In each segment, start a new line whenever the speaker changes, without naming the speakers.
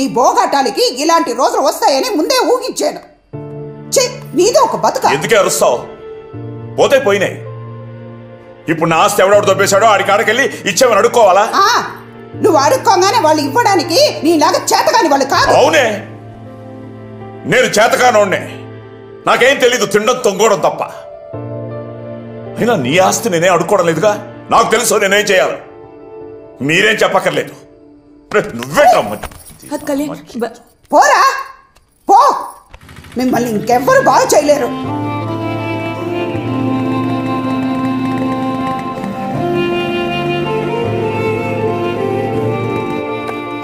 నీ బోగాటాలకి ఇలాంటి రోజులు వస్తాయని ముందే ఊహించాను. నీదో ఒక బతుక.
ఎందుకే అరుస్తావు? పోతే పోయినాయి. ఇప్పుడు నా ఆస్తి ఎవడెవడు దొబ్బేశాడో ఆడి కాడకెళ్ళి ఇచ్చేమని అడుక్కోవాలా?
నువ్వు అడుక్కోగానే వాళ్ళు ఇవ్వడానికి నీలాగా చేతగాని వాళ్ళు కాదు.
అవునే, నేను చేతకానోడ్నే. నాకేం తెలీదు, తినడం తొంగోవడం తప్ప. అయినా నీ ఆస్తి నేనే అడుక్కోవడం లేదుగా. నాకు తెలుసు నేనేం చేయాలి. మీరేం చెప్పక్కర్లేదు. నువ్వే
పోరా పో, మిమ్మల్ని ఇంకెవ్వరు బాగు చేయలేరు.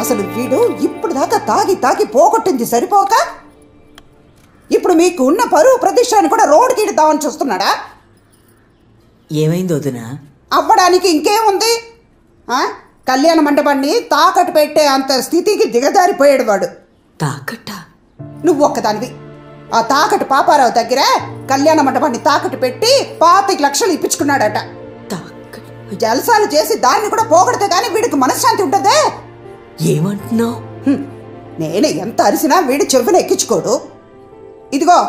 అసలు వీడు ఇప్పుడు దాకా తాగి తాగి పోగొట్టింది సరిపోక ఇప్పుడు మీకు ఉన్న పరువు ప్రతిష్టాన్ని కూడా రోడ్డుకి ఇద్దామని చూస్తున్నాడా?
ఏమైంది వదినా?
అవ్వడానికి ఇంకేముంది? కళ్యాణ మండపాన్ని తాకట్టు పెట్టే అంత స్థితికి దిగజారిపోయాడు వాడు.
తాకట్ట?
నువ్వు ఒక్కదానివి. ఆ తాకట్టు పాపారావు దగ్గర కళ్యాణ మండపాన్ని తాకట్టు పెట్టి 25 లక్షలు ఇప్పించుకున్నాడట. జలసాలు చేసి దాన్ని కూడా పోగొడితే గానీ వీడికి మనశ్శాంతి ఉంటదే.
ఏమంటున్నావు?
నేనే ఎంత అరిసినా వీడి చెవున ఎక్కించుకోడు. ఇదిగో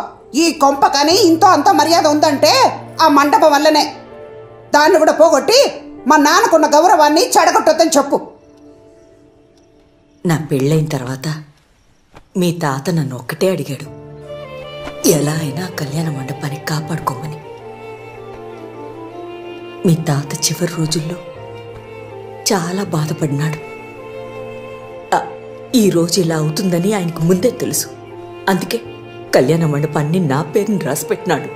ఈ కొంప కానీ ఇంతో అంత మర్యాద ఉందంటే ఆ మండపం వల్లనే. దాన్ని కూడా పోగొట్టి మా నాన్నకున్న గౌరవాన్ని చెడగొట్టొద్దని చెప్పు.
నా పెళ్ళైన తర్వాత మీ తాత నన్ను ఒక్కటే అడిగాడు, ఎలా అయినా కళ్యాణ మండపాన్ని కాపాడుకోమని. మీ తాత చివరి రోజుల్లో చాలా బాధపడినాడు. ఈ రోజు ఇలా అవుతుందని ఆయనకు ముందే తెలుసు. అందుకే కళ్యాణ మండపాన్ని నా పేరుని రాసిపెట్టినాడు.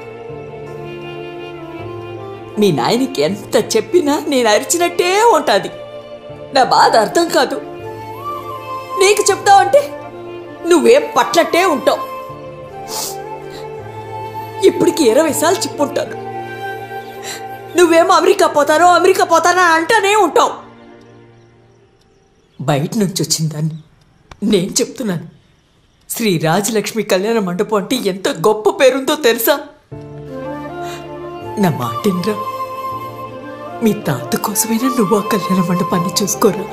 మీ నాయనకి ఎంత చెప్పినా నేను అరిచినట్టే ఉంటుంది. నా బాధ అర్థం కాదు. నీకు చెప్తావంటే నువ్వేం పట్లట్టే ఉంటావు. ఇప్పటికి 20 సార్లు చెప్పుంటాను. నువ్వేమో అమెరికా పోతానో అంటానే ఉంటావు. బయట నుంచి వచ్చిందాన్ని నేను చెప్తున్నాను. శ్రీ రాజలక్ష్మి కళ్యాణ మండపం అంటే ఎంత గొప్ప పేరుందో తెలుసా? నా మాటిన్రా, మీ తాత కోసమైనా నువ్వు ఆ కళ్యాణ మండపాన్ని చూసుకోరా.